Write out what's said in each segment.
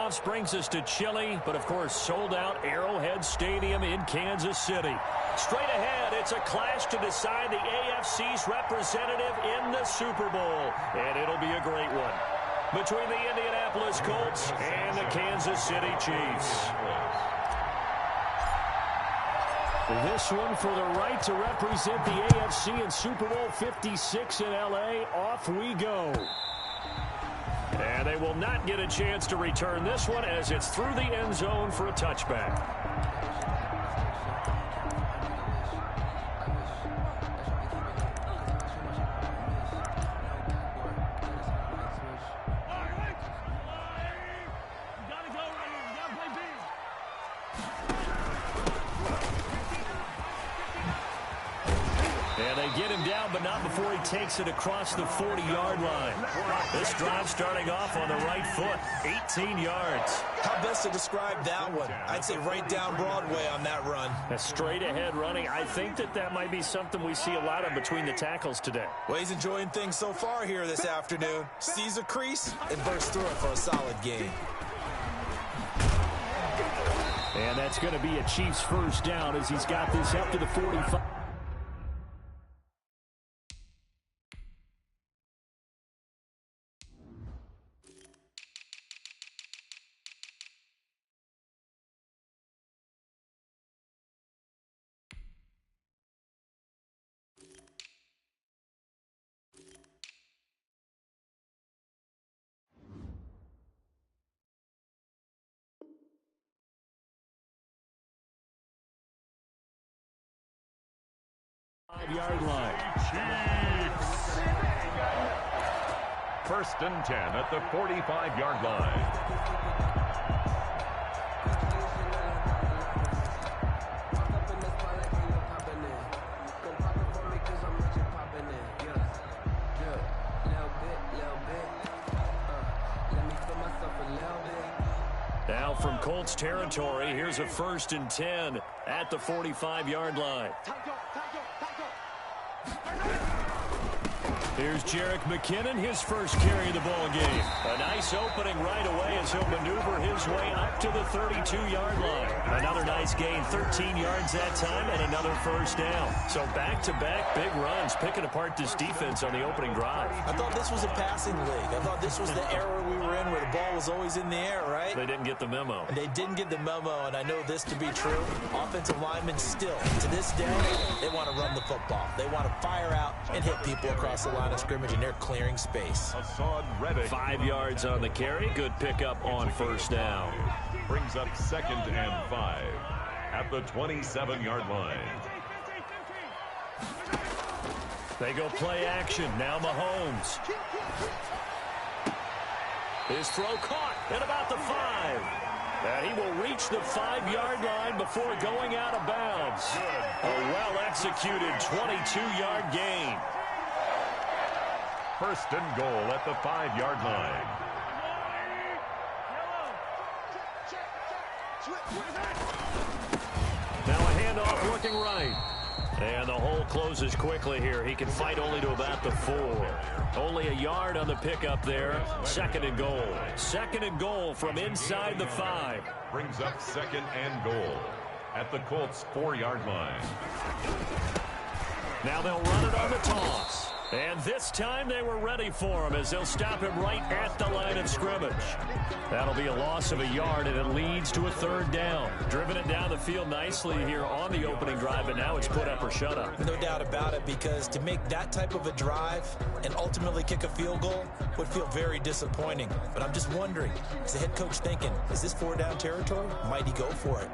playoffs brings us to chilly, but of course sold-out Arrowhead Stadium in Kansas City. Straight ahead, it's a clash to decide the AFC's representative in the Super Bowl, and it'll be a great one between the Indianapolis Colts and the Kansas City Chiefs. This one for the right to represent the AFC in Super Bowl 56 in L.A. Off we go. And they will not get a chance to return this one as it's through the end zone for a touchback. Get him down, but not before he takes it across the 40-yard line. This drive starting off on the right foot, 18 yards. How best to describe that one? I'd say right down Broadway on that run. A straight-ahead running. I think that might be something we see a lot of between the tackles today. Well, he's enjoying things so far here this afternoon. Sees a crease and bursts through it for a solid gain. And that's going to be a Chiefs first down as he's got this up to the 45. Yard line. Chiefs. First and 10 at the 45-yard line. Now from Colts territory, here's a first and 10 at the 45-yard line. Here's Jerick McKinnon, his first carry of the ball game. A nice opening right away as he'll maneuver his way up to the 32-yard line. Another nice gain, 13 yards that time, and another first down. So back-to-back big runs, picking apart this defense on the opening drive. I thought this was a passing league. I thought this was the era we were in where the ball was always in the air, right? They didn't get the memo. They didn't get the memo, and I know this to be true. Offensive linemen still, to this day, they want to run the football. They want to fire out and hit people across the line of scrimmage, and they're clearing space. 5 yards on the carry. Good pickup on first down. Brings up 2nd and 5 at the 27-yard line. They go play action. Now Mahomes. His throw caught at about the 5. And he will reach the 5-yard line before going out of bounds. A well-executed 22-yard gain. First and goal at the 5-yard line. Now a handoff looking right. And the hole closes quickly here. He can fight only to about the 4. Only a yard on the pickup there. 2nd and goal. 2nd and goal from inside the 5. Brings up 2nd and goal at the Colts 4-yard line. Now they'll run it on the toss. And this time they were ready for him as they'll stop him right at the line of scrimmage. That'll be a loss of a yard, and it leads to a 3rd down. Driven it down the field nicely here on the opening drive, but now it's put up or shut up. No doubt about it, because to make that type of a drive and ultimately kick a field goal would feel very disappointing. But I'm just wondering, is the head coach thinking, is this 4-down territory? Might he go for it?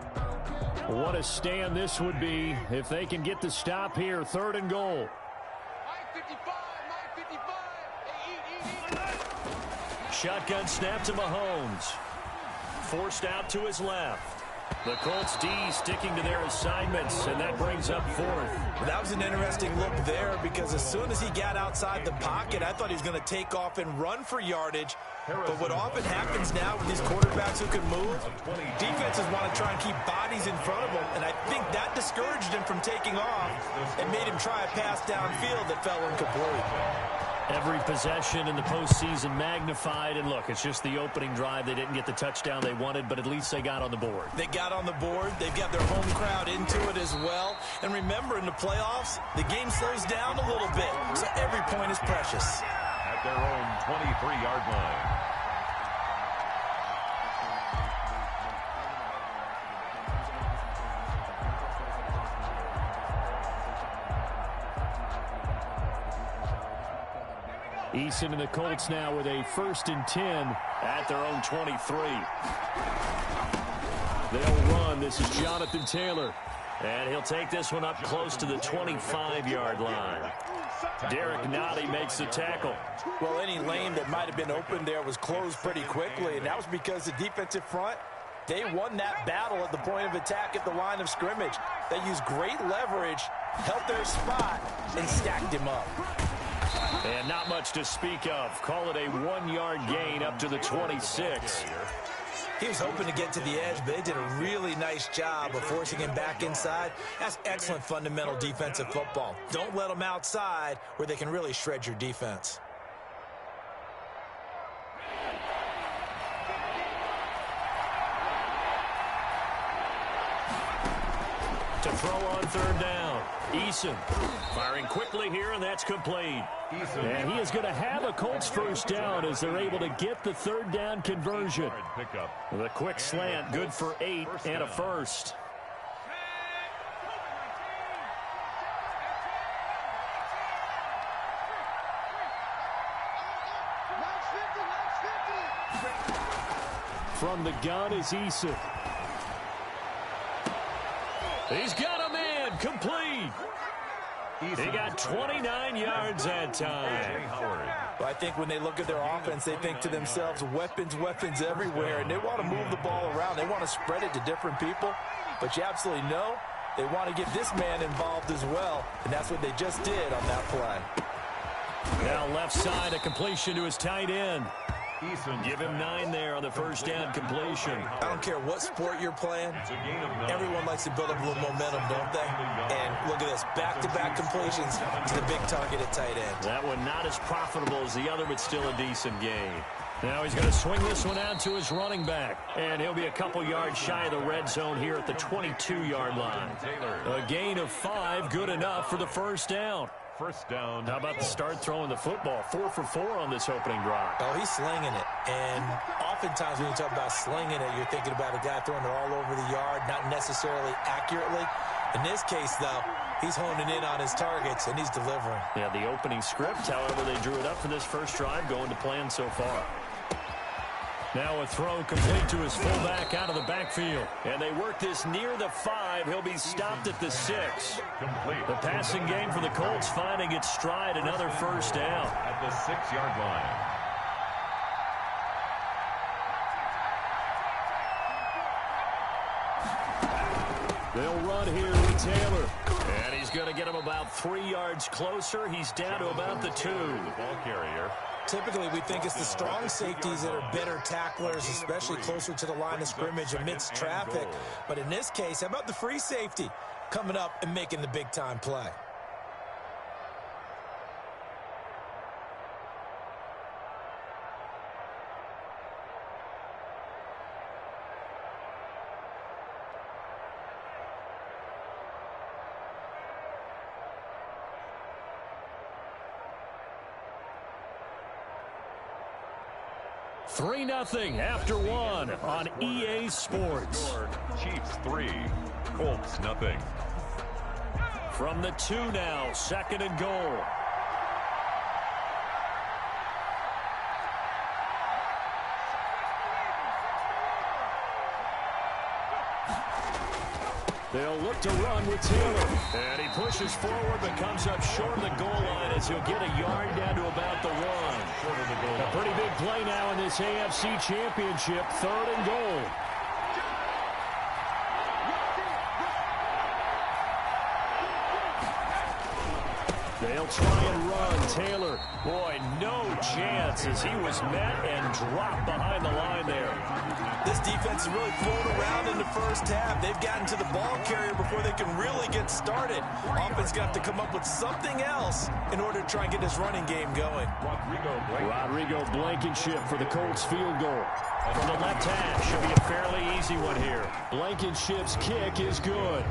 What a stand this would be if they can get the stop here. 3rd and goal. Shotgun snap to Mahomes. Forced out to his left. The Colts D sticking to their assignments, and that brings up 4th. Well, that was an interesting look there, because as soon as he got outside the pocket, I thought he was going to take off and run for yardage. But what often happens now with these quarterbacks who can move, defenses want to try and keep bodies in front of them, and I think that discouraged him from taking off and made him try a pass downfield that fell incomplete. Every possession in the postseason magnified. And look, it's just the opening drive. They didn't get the touchdown they wanted, but at least they got on the board. They got on the board. They've got their home crowd into it as well. And remember, in the playoffs, the game slows down a little bit. So every point is precious. At their own 23-yard line. Eason and the Colts now with a 1st and 10 at their own 23. They'll run. This is Jonathan Taylor. And he'll take this one up close to the 25-yard line. Derek Nottie makes the tackle. Well, any lane that might have been open there was closed pretty quickly, and that was because the defensive front, they won that battle at the point of attack at the line of scrimmage. They used great leverage, held their spot, and stacked him up. And not much to speak of. Call it a 1-yard gain up to the 26. He was hoping to get to the edge, but they did a really nice job of forcing him back inside. That's excellent fundamental defensive football. Don't let them outside where they can really shred your defense. To throw on 3rd down. Eason firing quickly here, and that's complete. And he is going to have a Colts 1st down as they're able to get the 3rd down conversion. The quick slant, good for 8 and a 1st. From the gun is Eason. He's got a man, complete. He got 29 yards that time. Well, I think when they look at their offense, they think to themselves, weapons, weapons everywhere, and they want to move the ball around. They want to spread it to different people, but you absolutely know they want to get this man involved as well, and that's what they just did on that play. Now left side, a completion to his tight end. Give him 9 there on the 1st down completion. I don't care what sport you're playing. Everyone likes to build up a little momentum, don't they? And look at this, back-to-back completions to the big target at tight end. That one not as profitable as the other, but still a decent gain. Now he's going to swing this one out to his running back. And he'll be a couple yards shy of the red zone here at the 22-yard line. A gain of 5, good enough for the 1st down. 1st down. How about the start throwing the football? 4 for 4 on this opening drive. Oh, he's slinging it. And oftentimes when you talk about slinging it, you're thinking about a guy throwing it all over the yard, not necessarily accurately. In this case, though, he's honing in on his targets, and he's delivering. Yeah, the opening script, however, they drew it up for this 1st drive, going to plan so far. Now a throw complete to his fullback out of the backfield. And they work this near the 5. He'll be stopped at the 6. The passing game for the Colts finding its stride, another 1st down. At the 6-yard line. They'll run here with Taylor. And he's going to get him about 3 yards closer. He's down to about the 2. The ball carrier. Typically, we think it's the strong safeties that are better tacklers, especially closer to the line of scrimmage amidst traffic. But in this case, how about the free safety coming up and making the big-time play? Three 0 after 1 on EA Sports. Chiefs 3, Colts 0. From the 2 now, 2nd and goal. They'll look to run with Taylor. And he pushes forward but comes up short of the goal line as he'll get a yard down to about the 1. A pretty big play now in this AFC Championship, 3rd and goal. They'll try and run. Taylor, boy, no chance as he was met and dropped behind the line there. This defense is really thrown around in the first half. They've gotten to the ball carrier before they can really get started. Offense going to have to come up with something else in order to try and get this running game going. Rodrigo Blankenship for the Colts field goal. From the left hash, should be a fairly easy one here. Blankenship's kick is good.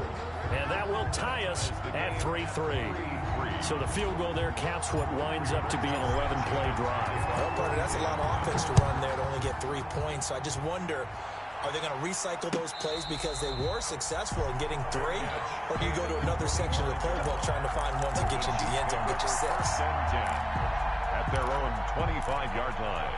And that will tie us at 3-3. So the field goal there caps what winds up to be an 11-play drive. Well, partner, that's a lot of offense to run there to only get 3 points. So I just wonder, are they going to recycle those plays because they were successful in getting 3? Or do you go to another section of the playbook trying to find ones that get you into the end zone, get you 6? At their own 25-yard line.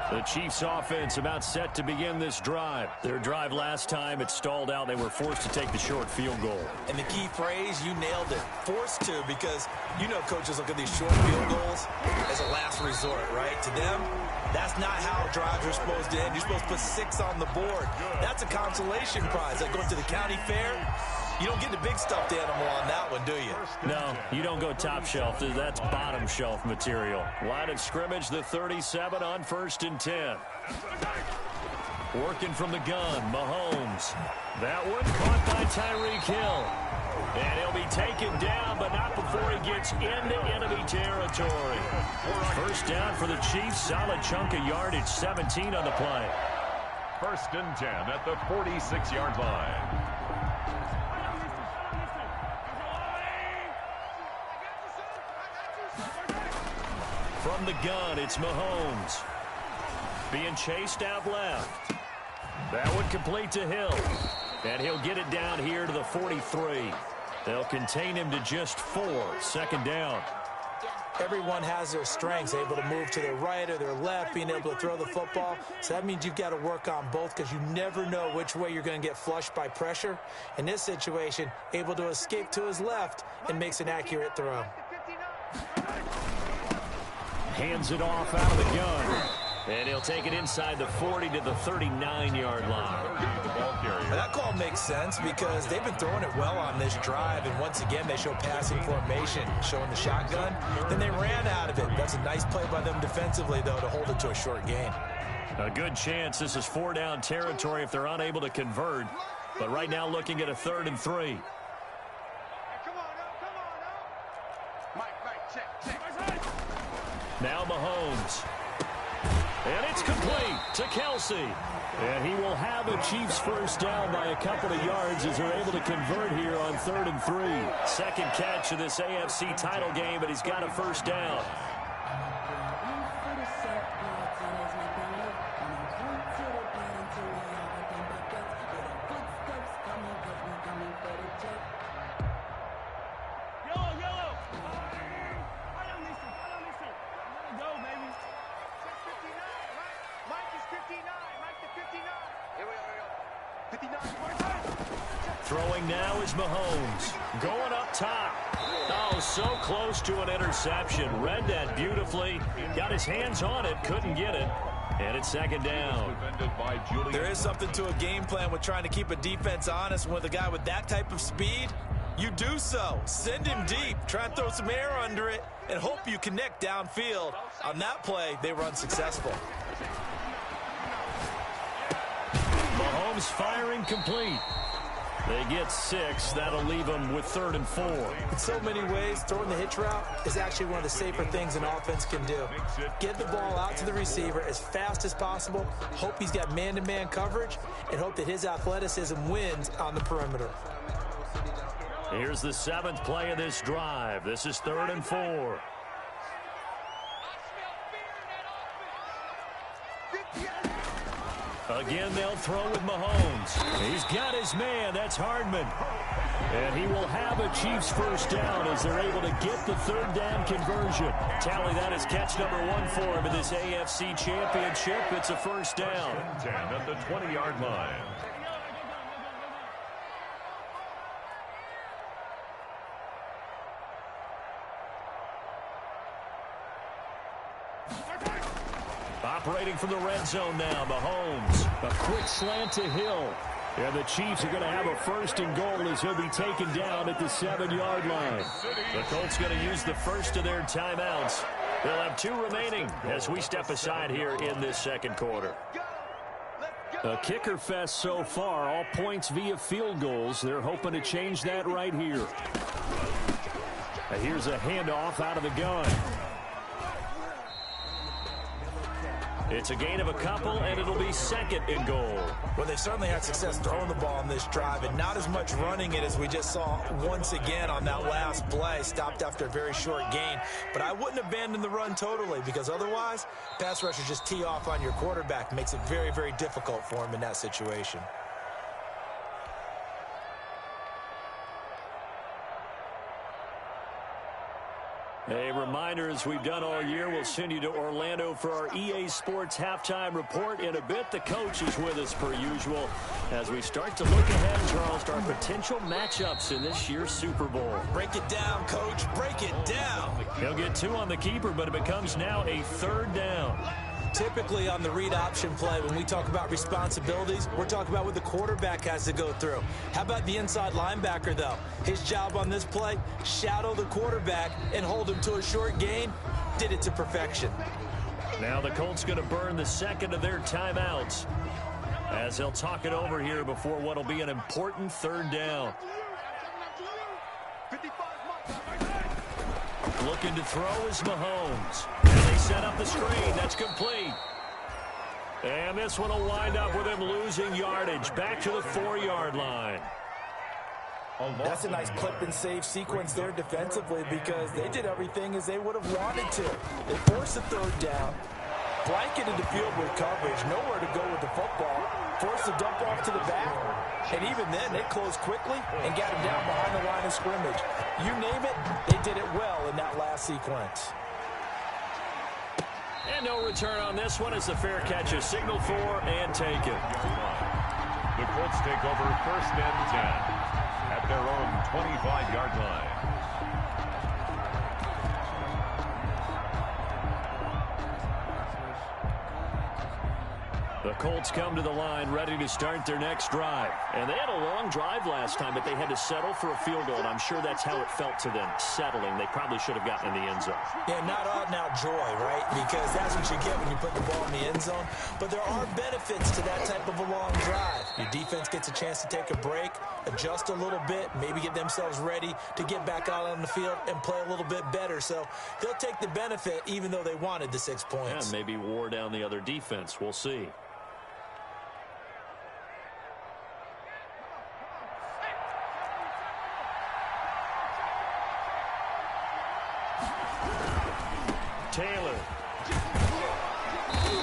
The Chiefs offense about set to begin this drive. Their drive last time, it stalled out. They were forced to take the short field goal. And the key phrase, you nailed it. Forced to, because you know coaches look at these short field goals as a last resort, right? To them, that's not how drives are supposed to end. You're supposed to put 6 on the board. That's a consolation prize. Like going to the county fair, you don't get the big stuffed animal on that one, do you? No, you don't go top shelf. That's bottom shelf material. Line of scrimmage, the 37 on 1st and 10. Working from the gun, Mahomes. That one caught by Tyreek Hill. And he'll be taken down, but not before he gets into enemy territory. First down for the Chiefs. Solid chunk of yardage, 17 on the play. 1st and 10 at the 46-yard line. From the gun, it's Mahomes. Being chased out left. That one complete to Hill. And he'll get it down here to the 43. They'll contain him to just 4. 2nd down. Everyone has their strengths, able to move to their right or their left, being able to throw the football. So that means you've got to work on both because you never know which way you're going to get flushed by pressure. In this situation, able to escape to his left and makes an accurate throw. Hands it off out of the gun. And he'll take it inside the 40 to the 39-yard line. That call makes sense because they've been throwing it well on this drive, and once again they show passing formation, showing the shotgun. Then they ran out of it. That's a nice play by them defensively, though, to hold it to a short gain. A good chance this is 4-down territory if they're unable to convert. But right now looking at a 3rd and 3. Now Mahomes. And it's complete to Kelsey. And he will have a Chiefs first down by a couple of yards as they're able to convert here on 3rd and 3. Second catch of this AFC title game, but he's got a first down. Throwing now is Mahomes. Going up top. Oh, so close to an interception. Read that beautifully. Got his hands on it. Couldn't get it. And it's 2nd down. There is something to a game plan with trying to keep a defense honest. With a guy with that type of speed, you do so. Send him deep. Try and throw some air under it and hope you connect downfield. On that play, they were unsuccessful. Mahomes firing complete. They get 6. That'll leave them with 3rd and 4. In so many ways, throwing the hitch route is actually one of the safer things an offense can do. Get the ball out to the receiver as fast as possible, hope he's got man-to-man coverage, and hope that his athleticism wins on the perimeter. Here's the 7th play of this drive. This is 3rd and 4. Again, they'll throw with Mahomes. He's got his man. That's Hardman. And he will have a Chiefs first down as they're able to get the 3rd down conversion. Tally, that is catch number 1 for him in this AFC Championship. It's a first down. 10 at the 20-yard line. Operating from the red zone now, Mahomes. A quick slant to Hill. And the Chiefs are going to have a first and goal as he'll be taken down at the 7-yard line. The Colts going to use the first of their timeouts. They'll have 2 remaining as we step aside here in this second quarter. A kicker fest so far, all points via field goals. They're hoping to change that right here. Here's a handoff out of the gun. It's a gain of a couple, and it'll be second and goal. Well, they've certainly had success throwing the ball on this drive, and not as much running it as we just saw once again on that last play. Stopped after a very short gain. But I wouldn't abandon the run totally, because otherwise, pass rushers just tee off on your quarterback. Makes it very, very difficult for him in that situation. A reminder, as we've done all year, we'll send you to Orlando for our EA Sports halftime report. In a bit, the coach is with us per usual as we start to look ahead, Charles, to our potential matchups in this year's Super Bowl. Break it down, Coach. Break it down. He'll get 2 on the keeper, but it becomes now a 3rd down. Typically on the read option play, when we talk about responsibilities, we're talking about what the quarterback has to go through. How about the inside linebacker, though? His job on this play, shadow the quarterback and hold him to a short gain. Did it to perfection. Now the Colts going to burn the second of their timeouts as they'll talk it over here before what will be an important 3rd down. Looking to throw is Mahomes. And they set up the screen. That's complete. And this one will wind up with him losing yardage. Back to the 4-yard line. That's a nice clip and save sequence there defensively, because they did everything as they would have wanted to. They forced a 3rd down, blanketed the field with coverage, nowhere to go with the football, forced a dump off to the back, and even then they closed quickly and got him down behind the line of scrimmage. You name it, they did it well in that last sequence. And no return on this one as the fair catch is signaled for and taken. The Colts take over 1st and 10 at their own 25-yard line. The Colts come to the line ready to start their next drive. And they had a long drive last time, but they had to settle for a field goal. And I'm sure that's how it felt to them, settling. They probably should have gotten in the end zone. Yeah, not out-and-out joy, right? Because that's what you get when you put the ball in the end zone. But there are benefits to that type of a long drive. Your defense gets a chance to take a break, adjust a little bit, maybe get themselves ready to get back out on the field and play a little bit better. So they'll take the benefit even though they wanted the 6 points. Yeah, maybe wore down the other defense. We'll see. Taylor.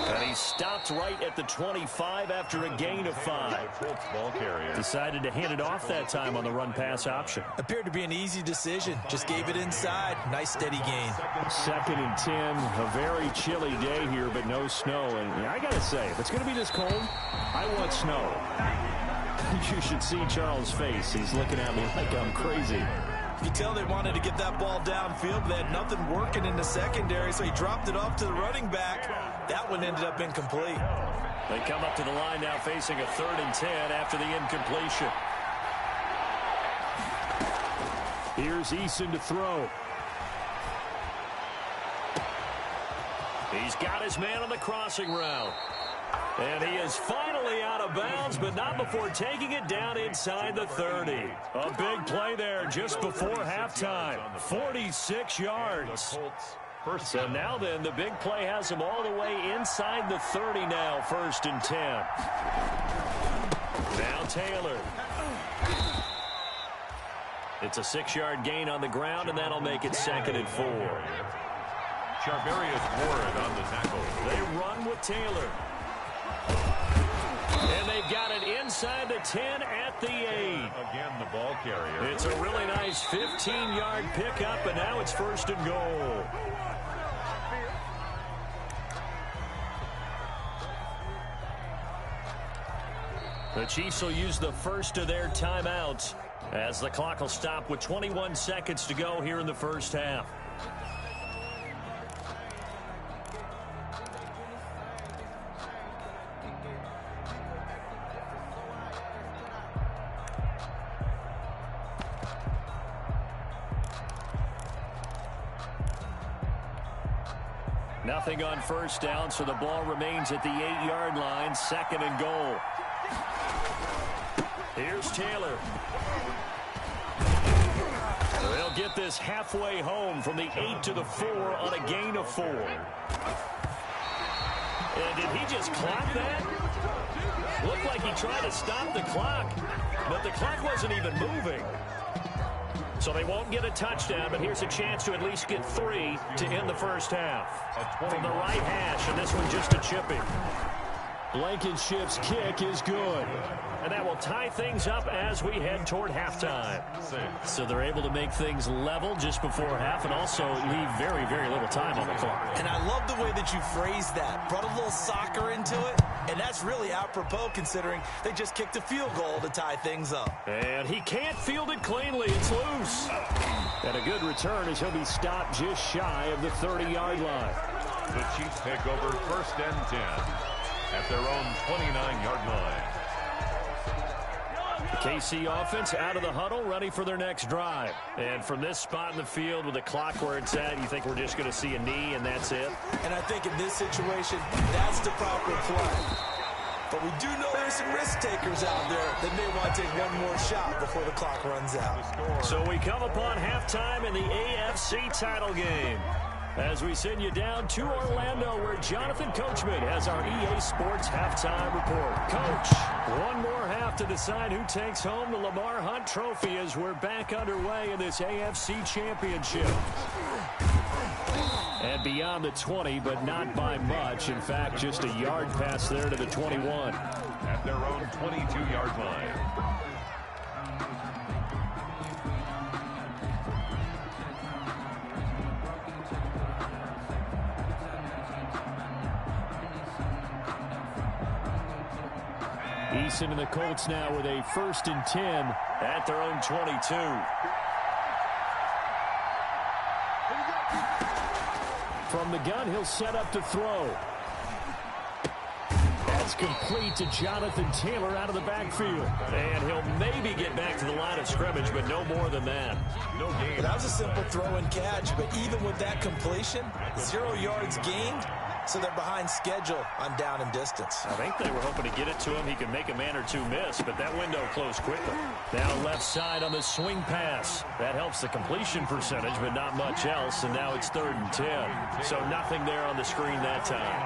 And he stopped right at the 25 after a gain of 5. Ball carrier. Decided to hand it off that time on the run-pass option. Appeared to be an easy decision. Just gave it inside. Nice steady gain. 2nd and 10. A very chilly day here, but no snow. And I got to say, if it's going to be this cold, I want snow. You should see Charles' face. He's looking at me like I'm crazy. You can tell they wanted to get that ball downfield, but they had nothing working in the secondary, so he dropped it off to the running back. That one ended up incomplete. They come up to the line now facing a 3rd and 10 after the incompletion. Here's Eason to throw. He's got his man on the crossing route. And he is finally out of bounds, but not before taking it down inside the 30. A big play there just before halftime. 46 yards. So now then, the big play has him all the way inside the 30 now, 1st and 10. Now Taylor. It's a 6-yard gain on the ground, and that'll make it 2nd and 4. Charvarius Ward on the tackle. They run with Taylor. And they've got it inside the 10 at the 8. Again, the ball carrier. It's a really nice 15-yard pickup, and now it's 1st and goal. The Chiefs will use the first of their timeouts as the clock will stop with 21 seconds to go here in the first half. Nothing on first down, so the ball remains at the 8-yard line, 2nd and goal. Here's Taylor. They'll get this halfway home from the 8 to the 4 on a gain of 4. And did he just clock that? Looked like he tried to stop the clock, but the clock wasn't even moving. So they won't get a touchdown, but here's a chance to at least get 3 to end the first half. From the right hash, and this one just a chipping. Blankenship's kick is good. And that will tie things up as we head toward halftime. So they're able to make things level just before half and also leave very, very little time on the clock. And I love the way that you phrased that. Brought a little soccer into it, and that's really apropos considering they just kicked a field goal to tie things up. And he can't field it cleanly. It's loose. And a good return as he'll be stopped just shy of the 30-yard line. The Chiefs take over 1st and 10 at their own 29-yard line. The KC offense out of the huddle, ready for their next drive. And from this spot in the field with the clock where it's at, you think we're just going to see a knee and that's it? And I think in this situation, that's the proper play. But we do know there's some risk takers out there that may want to take one more shot before the clock runs out. So we come upon halftime in the AFC title game, as we send you down to Orlando, where Jonathan Coachman has our EA Sports halftime report. Coach, one more half to decide who takes home the Lamar Hunt Trophy as we're back underway in this AFC Championship. And beyond the 20, but not by much. In fact, just a yard pass there to the 21. At their own 22-yard line. Eason and the Colts now with a 1st and 10 at their own 22. From the gun, he'll set up to throw. That's complete to Jonathan Taylor out of the backfield. And he'll maybe get back to the line of scrimmage, but no more than that. No gain. That was a simple throw and catch, but even with that completion, 0 yards gained. So they're behind schedule on down and distance. I think they were hoping to get it to him. He could make a man or two miss, but that window closed quickly. Now left side on the swing pass. That helps the completion percentage, but not much else. And now it's 3rd and 10. So nothing there on the screen that time.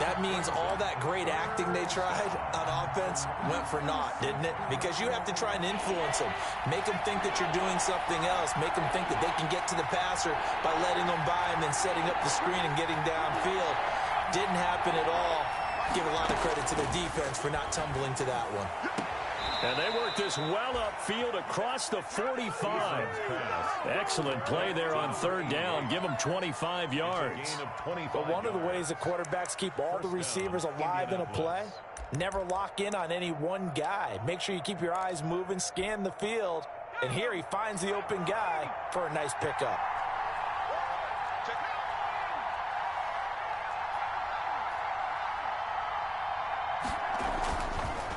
That means all that great acting they tried on offense went for naught, didn't it? Because you have to try and influence them. Make them think that you're doing something else. Make them think that they can get to the passer by letting them by and then setting up the screen and getting downfield. Didn't happen at all. Give a lot of credit to the defense for not tumbling to that one. And they worked this well upfield across the 45. Excellent play there on 3rd down. Give them 25 yards. But one of the ways that quarterbacks keep all the receivers alive in a play, never lock in on any one guy. Make sure you keep your eyes moving, scan the field. And here he finds the open guy for a nice pickup.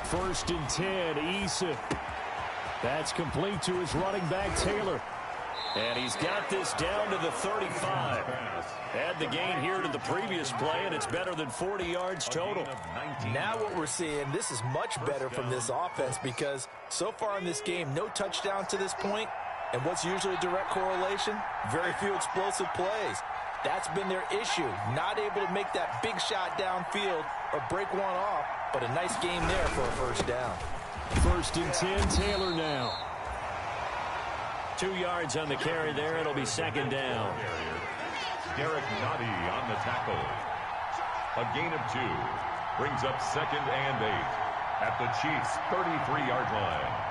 First and 10, Eason. That's complete to his running back, Taylor. And he's got this down to the 35. Add the gain here to the previous play, and it's better than 40 yards total. Now what we're seeing, this is much better from this offense because so far in this game, no touchdown to this point. And what's usually a direct correlation? Very few explosive plays. That's been their issue. Not able to make that big shot downfield or break one off, but a nice game there for a 1st down. 1st and 10, Taylor now. 2 yards on the carry there. It'll be 2nd down. Derek Noddy on the tackle. A gain of 2. Brings up 2nd and 8 at the Chiefs' 33-yard line.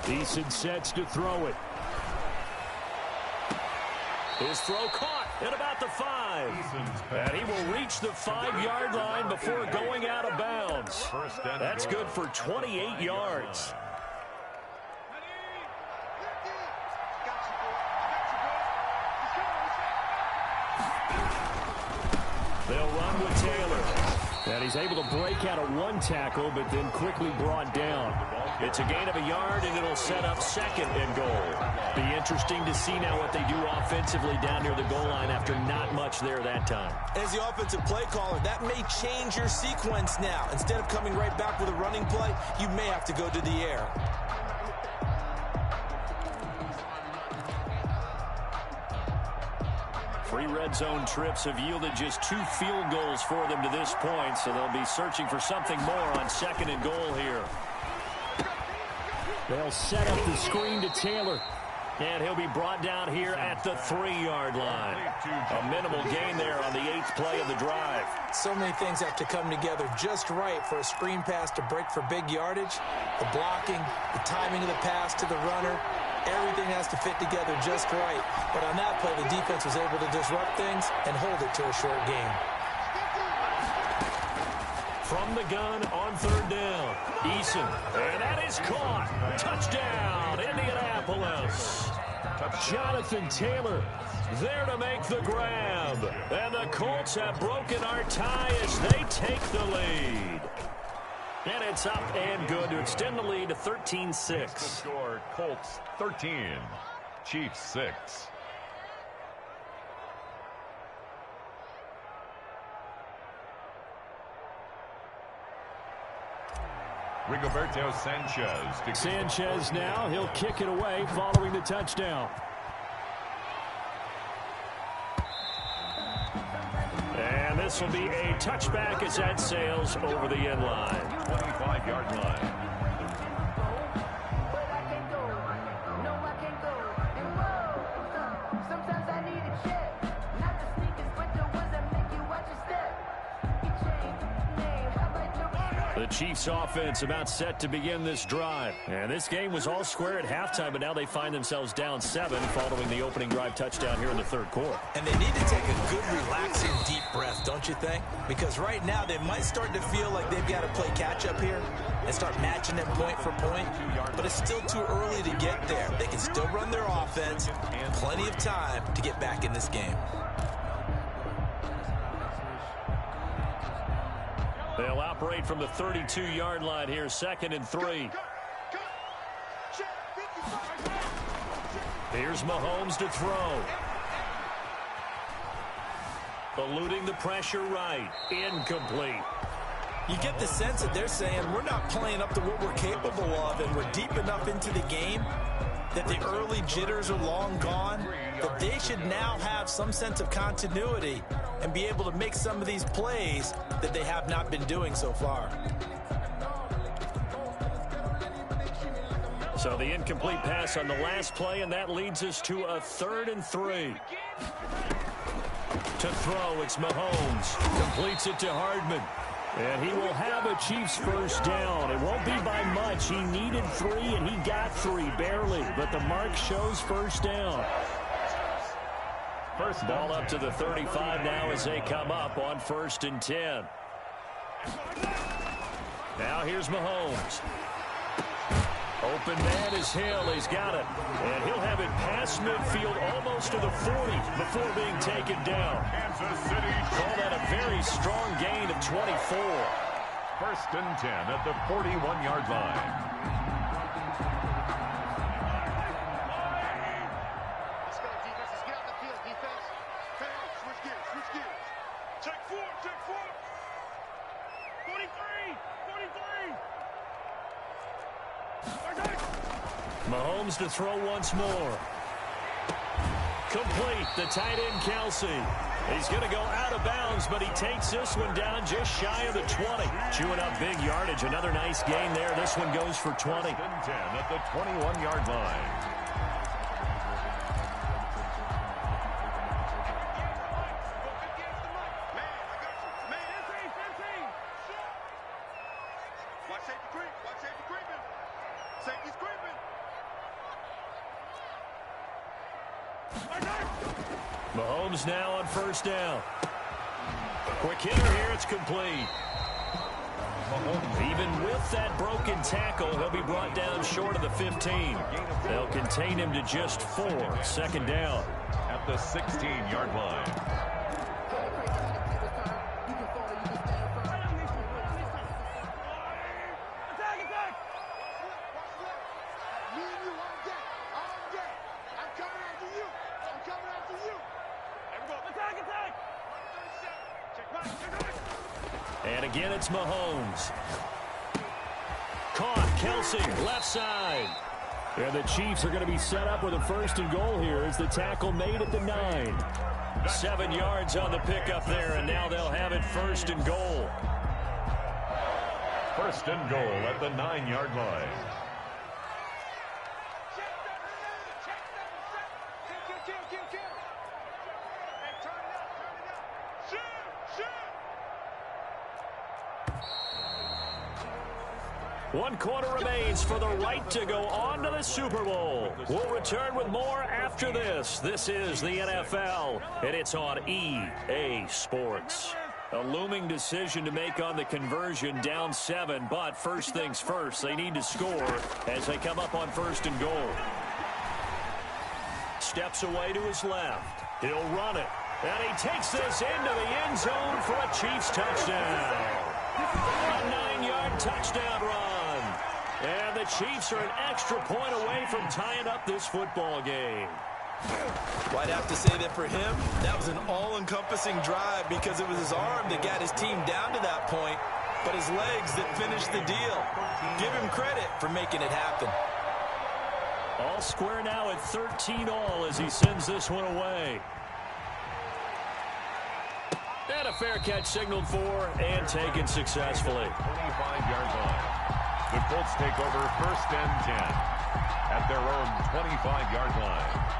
Eason sets to throw it. His throw caught at about the 5. And he will reach the 5-yard line before going out of bounds. That's good for 28 yards. They'll run with Taylor. he's able to break out of one tackle, but then quickly brought down. It's a gain of a yard, and it'll set up second and goal. Be interesting to see now what they do offensively down near the goal line after not much there that time. As the offensive play caller, that may change your sequence now. Instead of coming right back with a running play, you may have to go to the air. Three red zone trips have yielded just 2 field goals for them to this point, so they'll be searching for something more on second and goal here. They'll set up the screen to Taylor, and he'll be brought down here at the 3-yard line. A minimal gain there on the 8th play of the drive. So many things have to come together just right for a screen pass to break for big yardage. The blocking, the timing of the pass to the runner, everything has to fit together just right. But on that play, the defense was able to disrupt things and hold it to a short gain. From the gun on 3rd down, Eason, and that is caught. Touchdown, Indianapolis. Jonathan Taylor there to make the grab. And the Colts have broken our tie as they take the lead. And it's up and good to extend the lead to 13-6. Score, Colts 13, Chiefs 6. Rigoberto Sanchez. Sanchez now, he'll kick it away following the touchdown. And this will be a touchback as that sails over the end line. 25-yard line. The Chiefs offense about set to begin this drive. And this game was all square at halftime, but now they find themselves down 7 following the opening drive touchdown here in the 3rd quarter. And they need to take a good, relaxing, deep breath, don't you think? Because right now they might start to feel like they've got to play catch-up here and start matching them point for point. But it's still too early to get there. They can still run their offense. Plenty of time to get back in this game. They'll operate from the 32-yard line here, 2nd and 3. Here's Mahomes to throw. Eluding the pressure right. Incomplete. You get the sense that they're saying we're not playing up to what we're capable of, and we're deep enough into the game that the early jitters are long gone, that they should now have some sense of continuity and be able to make some of these plays that they have not been doing so far. So the incomplete pass on the last play, and that leads us to a 3rd and 3. To throw, it's Mahomes. Completes it to Hardman. And he will have a Chiefs first down. It won't be by much. He needed 3, and he got 3, barely. But the mark shows first down. First ball up to the 35 now as they come up on 1st and 10. Now here's Mahomes. Open man is Hill. He's got it. And he'll have it past midfield almost to the 40 before being taken down. Kansas City. Call that a very strong gain of 24. 1st and 10 at the 41-yard line. Mahomes to throw once more. Complete. The tight end, Kelsey. He's going to go out of bounds, but he takes this one down just shy of the 20. Chewing up big yardage. Another nice gain there. This one goes for 20. 10 at the 21-yard line. Mahomes now on 1st down. Quick hitter here, it's complete. Even with that broken tackle, he'll be brought down short of the 15. They'll contain him to just 4. 2nd down. At the 16-yard line. And again, it's Mahomes. Caught. Kelsey, left side. And the Chiefs are going to be set up with a 1st and goal here as the tackle made at the 9. 7 yards on the pickup there, and now they'll have it 1st and goal. 1st and goal at the 9-yard line. One quarter remains for the right to go on to the Super Bowl. We'll return with more after this. This is the NFL, and it's on EA Sports. A looming decision to make on the conversion, down 7, but first things first, they need to score as they come up on 1st and goal. Steps away to his left. He'll run it, and he takes this into the end zone for a Chiefs touchdown. A 9-yard touchdown run. And the Chiefs are an extra point away from tying up this football game. Well, I'd have to say that for him, that was an all-encompassing drive because it was his arm that got his team down to that point, but his legs that finished the deal. Give him credit for making it happen. All square now at 13 all as he sends this one away. And a fair catch signaled for and taken successfully. 25-yard line. The Colts take over 1st and 10 at their own 25-yard line.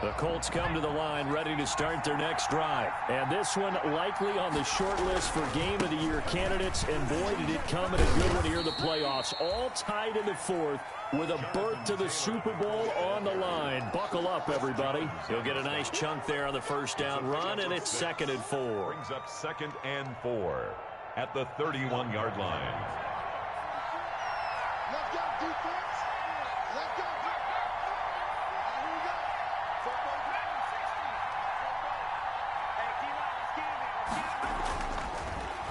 The Colts come to the line ready to start their next drive. And this one likely on the short list for Game of the Year candidates. And boy, did it come in a good one here in the playoffs. All tied in the 4th with a berth to the Super Bowl on the line. Buckle up, everybody. He'll get a nice chunk there on the 1st down run, and it's 2nd and 4. Brings up 2nd and 4 at the 31-yard line. Let's go, defense. Let's go. Here we go.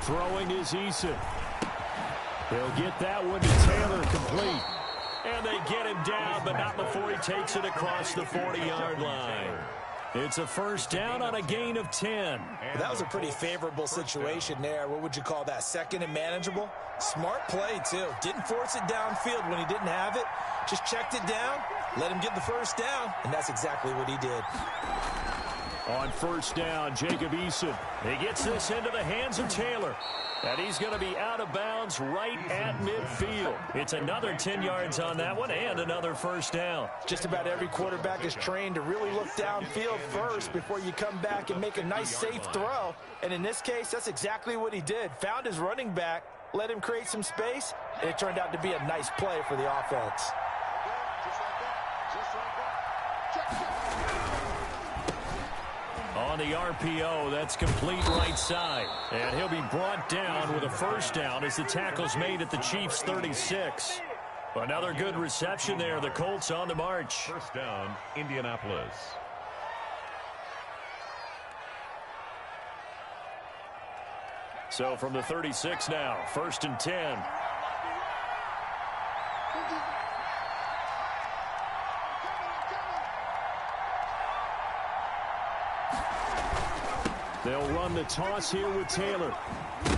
Throwing is Eason. They'll get that one to Taylor, complete. And they get him down, but not before he takes it across the 40-yard line. It's a 1st down on a gain of 10. That was a pretty favorable situation there. What would you call that? 2nd and manageable? Smart play, too. Didn't force it downfield when he didn't have it. Just checked it down, let him get the 1st down, and that's exactly what he did. On 1st down, Jacob Eason. He gets this into the hands of Taylor. And he's going to be out of bounds right at midfield. It's another 10 yards on that one and another 1st down. Just about every quarterback is trained to really look downfield first before you come back and make a nice, safe throw. And in this case, that's exactly what he did. Found his running back, let him create some space, and it turned out to be a nice play for the offense. On the RPO, that's complete right side. And he'll be brought down with a 1st down as the tackle's made at the Chiefs' 36. Another good reception there. The Colts on the march. 1st down, Indianapolis. So from the 36 now, 1st and 10. They'll run the toss here with Taylor.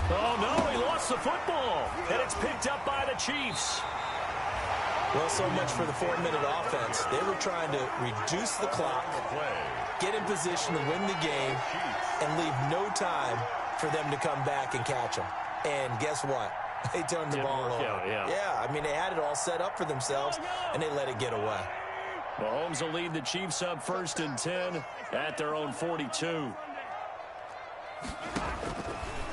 Oh, no, he lost the football. And it's picked up by the Chiefs. Well, so much for the 4-minute offense. They were trying to reduce the clock, get in position to win the game, and leave no time for them to come back and catch them. And guess what? They turned the ball over. Yeah, I mean, they had it all set up for themselves, and they let it get away. Mahomes will lead the Chiefs up 1st and 10 at their own 42.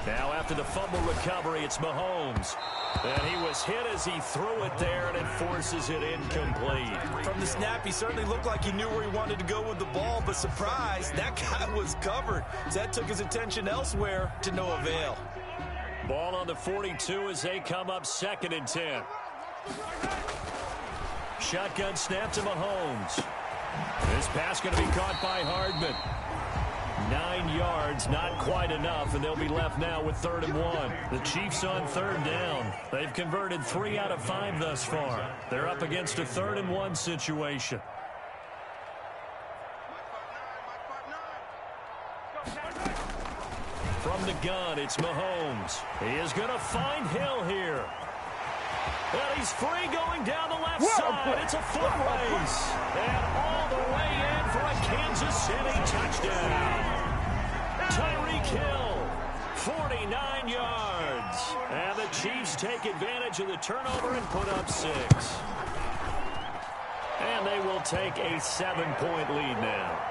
Now after the fumble recovery, it's Mahomes. And he was hit as he threw it there, and it forces it incomplete. From the snap, he certainly looked like he knew where he wanted to go with the ball, but surprise, that guy was covered. So that took his attention elsewhere to no avail. Ball on the 42 as they come up 2nd and 10. Shotgun snap to Mahomes. This pass going to be caught by Hardman. 9 yards, not quite enough, and they'll be left now with 3rd and 1. The Chiefs on 3rd down. They've converted 3 out of 5 thus far. They're up against a 3rd and 1 situation. From the gun, it's Mahomes. He is going to find Hill here. And he's free going down the left side. It's a foot race. And all the way in for a Kansas City touchdown. Tyreek Hill, 49 yards. And the Chiefs take advantage of the turnover and put up 6. And they will take a 7-point lead now.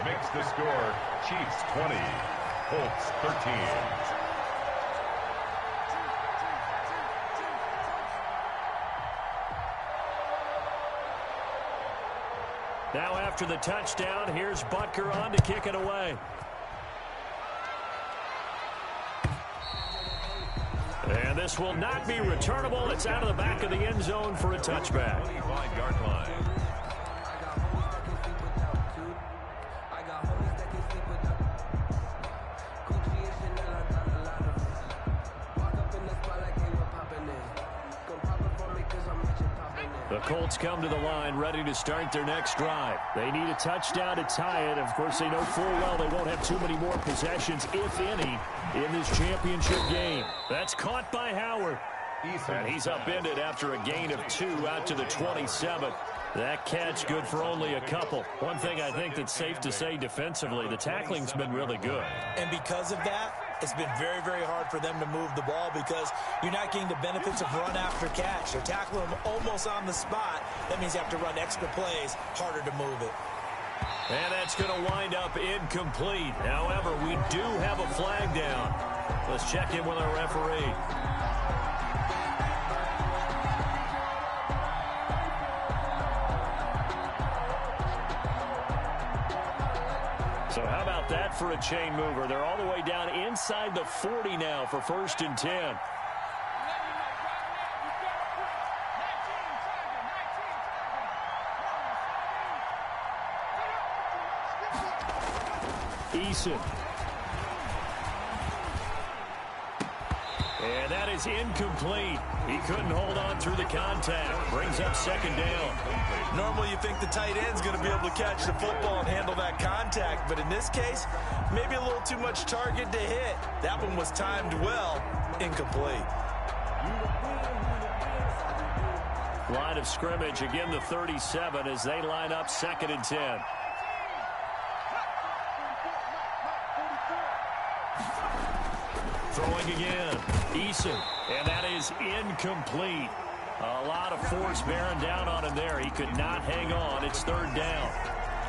Makes the score Chiefs 20, Colts 13. Now after the touchdown, here's Butker on to kick it away. And this will not be returnable. It's out of the back of the end zone for a touchback. 25-yard line. The Colts come to the line ready to start their next drive. They need a touchdown to tie it. Of course, they know full well they won't have too many more possessions, if any, in this championship game. That's caught by Howard. And he's upended after a gain of 2 out to the 27. That catch good for only a couple. One thing I think that's safe to say defensively, the tackling's been really good. And because of that, it's been very, very hard for them to move the ball because you're not getting the benefits of run after catch. They're tackling them almost on the spot. That means you have to run extra plays, harder to move it. And that's going to wind up incomplete. However, we do have a flag down. Let's check in with our referee. So how about that for a chain mover? They're all the way down inside the 40 now for 1st and 10. Eason. And that is incomplete. He couldn't hold on through the contact. Brings up 2nd down. Normally you think the tight end's going to be able to catch the football and handle that contact, but in this case, maybe a little too much target to hit. That one was timed well. Incomplete. Line of scrimmage, again the 37 as they line up 2nd and 10. Throwing again. Eason. And that is incomplete. A lot of force bearing down on him there. He could not hang on. It's 3rd down.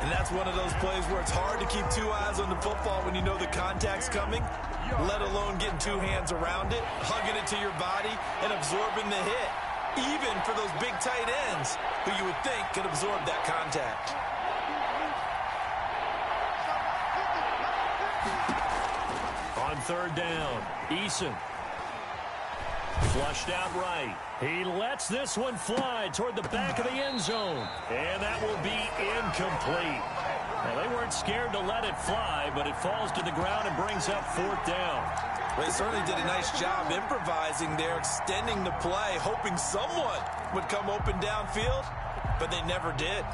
And that's one of those plays where it's hard to keep 2 eyes on the football when you know the contact's coming, let alone getting 2 hands around it, hugging it to your body, and absorbing the hit. Even for those big tight ends who you would think could absorb that contact. On 3rd down, Eason. Flushed out right. He lets this one fly toward the back of the end zone. And that will be incomplete. Well, they weren't scared to let it fly, but it falls to the ground and brings up 4th down. Well, they certainly did a nice job improvising there, extending the play, hoping someone would come open downfield, but they never did.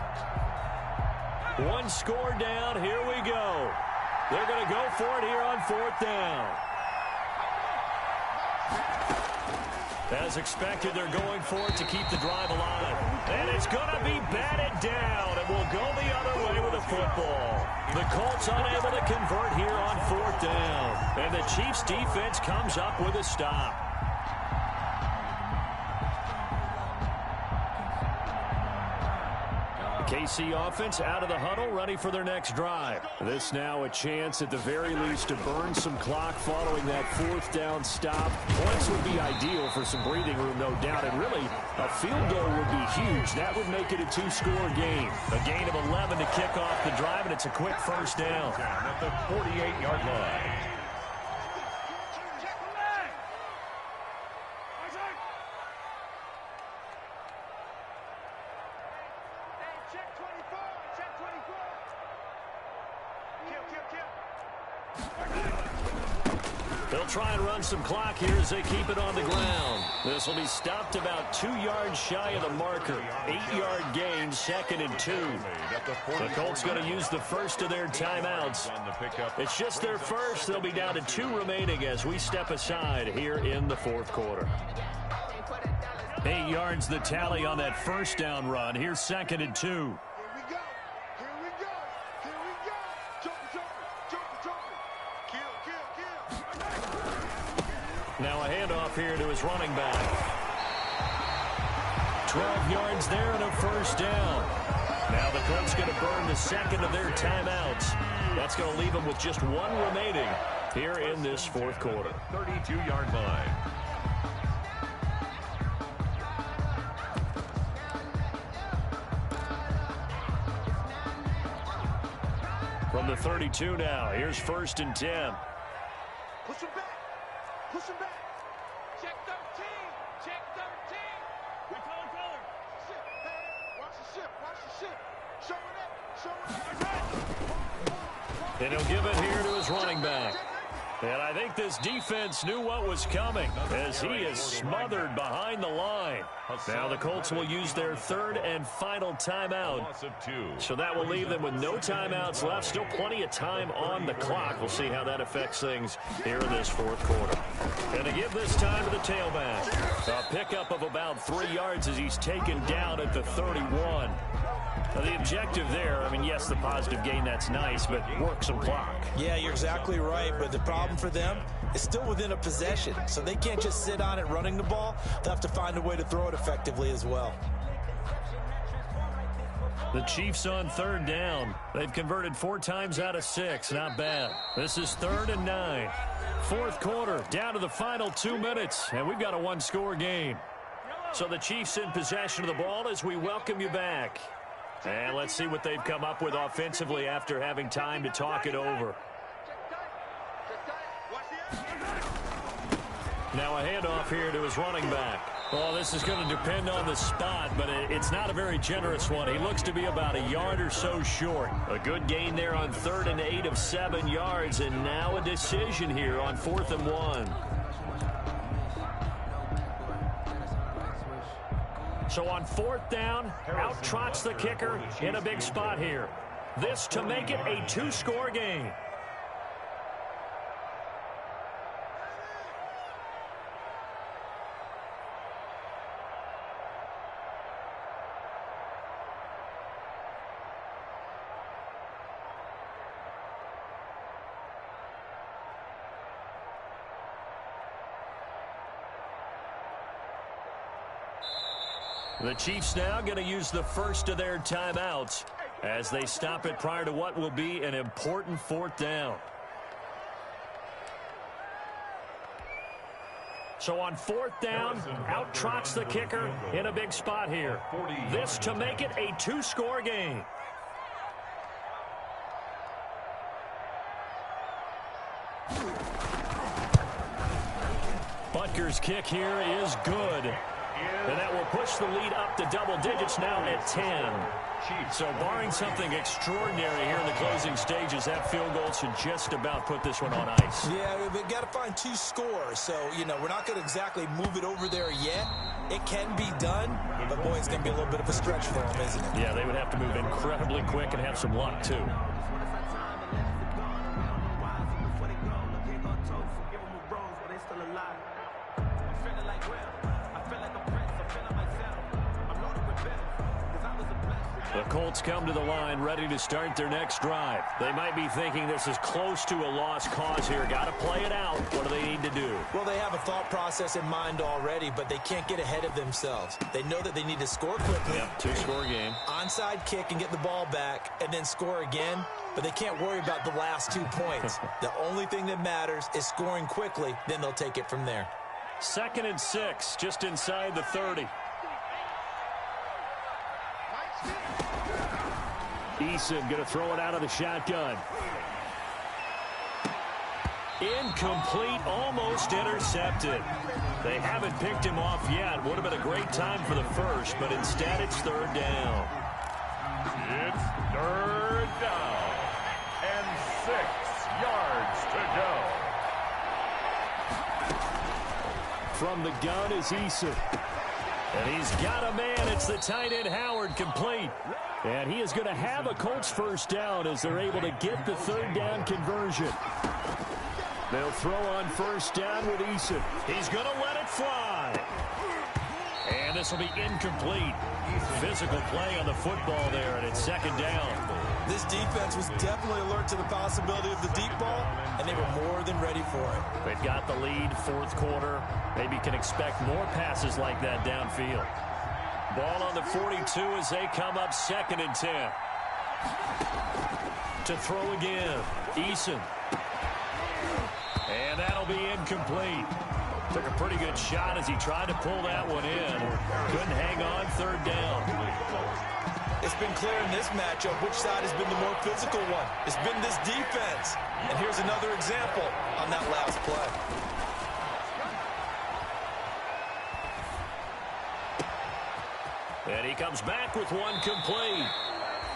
1 score down. Here we go. They're going to go for it here on 4th down. As expected, they're going for it to keep the drive alive. And it's going to be batted down, and will go the other way with the football. The Colts unable to convert here on 4th down. And the Chiefs defense comes up with a stop. KC offense out of the huddle, ready for their next drive. This now a chance at the very least to burn some clock following that 4th down stop. Points would be ideal for some breathing room, no doubt, and really a field goal would be huge. That would make it a 2-score game. A gain of 11 to kick off the drive, and it's a quick 1st down. At the 48-yard line. They'll try and run some clock here as they keep it on the ground. This will be stopped about 2 yards shy of the marker. 8-yard gain, 2nd and 2. The Colts going to use the first of their timeouts. It's just their first. They'll be down to 2 remaining as we step aside here in the 4th quarter. 8 yards the tally on that first down run. Here's 2nd and 2. Here we go. Here we go. Here we go. Jumper. Kill. Now a handoff here to his running back. 12 yards there and a first down. Now the Colts going to burn the second of their timeouts. That's going to leave them with just 1 remaining here in this 4th quarter. 32-yard line. From the 32 now, here's 1st and 10. Push him back. Check 13. We calling color. Ship. Hey, watch the ship. Show it up. And he'll give it here to his running back. And I think this defense knew what was coming as he is smothered behind the line. Now the Colts will use their 3rd and final timeout. So that will leave them with no timeouts left. Still plenty of time on the clock. We'll see how that affects things here in this 4th quarter. And to give this time to the tailback. A pickup of about 3 yards as he's taken down at the 31. Now the objective there, I mean, yes, the positive gain, that's nice, but work some clock. Yeah, you're exactly right, but the problem for them is still within a possession, so they can't just sit on it running the ball. They'll have to find a way to throw it effectively as well. The Chiefs on 3rd down. They've converted 4 times out of 6. Not bad. This is 3rd and 9. 4th quarter, down to the final 2 minutes, and we've got a 1-score game. So the Chiefs in possession of the ball as we welcome you back. And let's see what they've come up with offensively after having time to talk it over. Now a handoff here to his running back. Well, this is going to depend on the spot, but it's not a very generous one. He looks to be about a yard or so short. A good gain there on 3rd and 8 of 7 yards, and now a decision here on 4th and 1. So on 4th down, out trots the kicker in a big spot here. This to make it a 2-score game. The Chiefs now going to use the first of their timeouts as they stop it prior to what will be an important 4th down. So on 4th down, out trots the kicker in a big spot here. This to make it a 2-score game. Butker's kick here is good. And that will push the lead up to double digits now at 10. So barring something extraordinary here in the closing stages, that field goal should just about put this one on ice. Yeah, they've got to find 2 scores. So, we're not going to exactly move it over there yet. It can be done, but boy, it's going to be a little bit of a stretch for them, isn't it? Yeah, they would have to move incredibly quick and have some luck, too. The Colts come to the line ready to start their next drive. They might be thinking this is close to a lost cause here. Got to play it out. What do they need to do? Well, they have a thought process in mind already, but they can't get ahead of themselves. They know that they need to score quickly. Yep, 2-score game. Onside kick and get the ball back and then score again, but they can't worry about the last 2 points. The only thing that matters is scoring quickly, then they'll take it from there. 2nd and 6, just inside the 30. Eason going to throw it out of the shotgun. Incomplete, almost intercepted. They haven't picked him off yet. Would have been a great time for the first, but instead it's 3rd down. It's 3rd down and 6 yards to go. From the gun is Eason. And he's got a man. It's the tight end Howard, complete. And he is going to have a Colts first down as they're able to get the third down conversion. They'll throw on first down with Eason. He's going to let it fly. And this will be incomplete. Physical play on the football there, and it's second down. This defense was definitely alert to the possibility of the deep ball, and they were more than ready for it. They've got the lead, fourth quarter. Maybe can expect more passes like that downfield. Ball on the 42 as they come up 2nd and 10. To throw again, Eason. And that'll be incomplete. Took a pretty good shot as he tried to pull that one in. Couldn't hang on, third down. It's been clear in this matchup which side has been the more physical one. It's been this defense. And here's another example on that last play. And he comes back with one complete.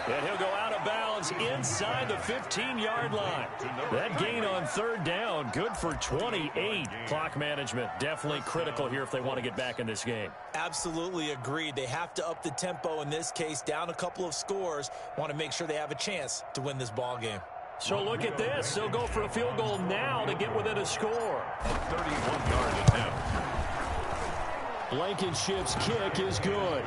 And he'll go out of bounds inside the 15-yard line. That gain on third down, good for 28. Clock management definitely critical here if they want to get back in this game. Absolutely agreed. They have to up the tempo in this case, down a couple of scores. Want to make sure they have a chance to win this ball game. So look at this. They'll go for a field goal now to get within a score. A 31-yard attempt. Blankenship's kick is good.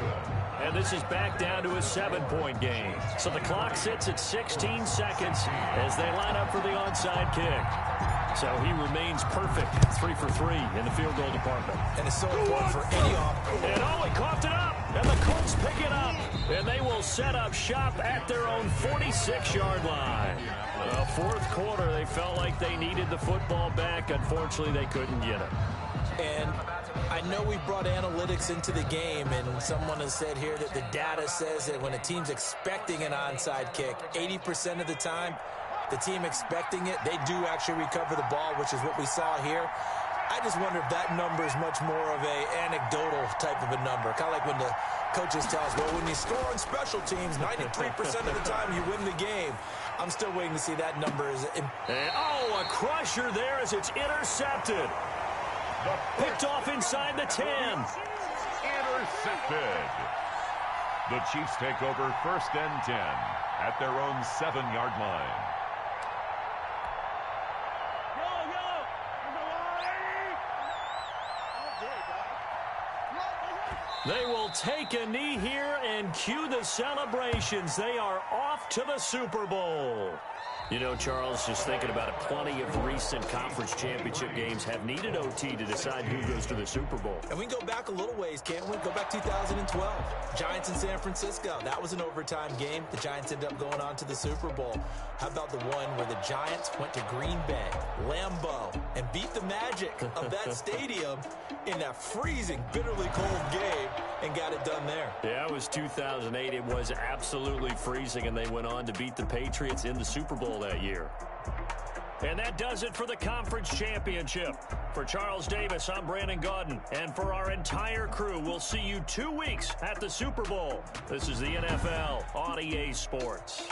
And this is back down to a 7-point game. So the clock sits at 16 seconds as they line up for the onside kick. So he remains perfect, 3 for 3 in the field goal department. And it's so important for any offense. And oh, he coughed it up. And the Colts pick it up. And they will set up shop at their own 46-yard line. Fourth quarter, they felt like they needed the football back. Unfortunately, they couldn't get it. And I know we brought analytics into the game, and someone has said here that the data says that when a team's expecting an onside kick, 80% of the time, the team expecting it, they do actually recover the ball, which is what we saw here. I just wonder if that number is much more of a anecdotal type of a number. Kind of like when the coaches tell us, well, when you score on special teams, 93% of the time you win the game. I'm still waiting to see that number. A crusher there as it's intercepted. Picked off inside the 10. Intercepted. The Chiefs take over 1st and 10 at their own 7-yard line. They will take a knee here and cue the celebrations. They are off to the Super Bowl. You know, Charles, just thinking about it, plenty of recent conference championship games have needed OT to decide who goes to the Super Bowl. And we can go back a little ways, can't we? Go back 2012. Giants in San Francisco. That was an overtime game. The Giants ended up going on to the Super Bowl. How about the one where the Giants went to Green Bay, Lambeau, and beat the magic of that stadium in that freezing, bitterly cold game and got it done there? Yeah, it was 2008. It was absolutely freezing, and they went on to beat the Patriots in the Super Bowl that year. And that does it for the conference championship. For Charles Davis, I'm Brandon Gaudin. And for our entire crew, we'll see you 2 weeks at the Super Bowl. This is the NFL on EA Sports.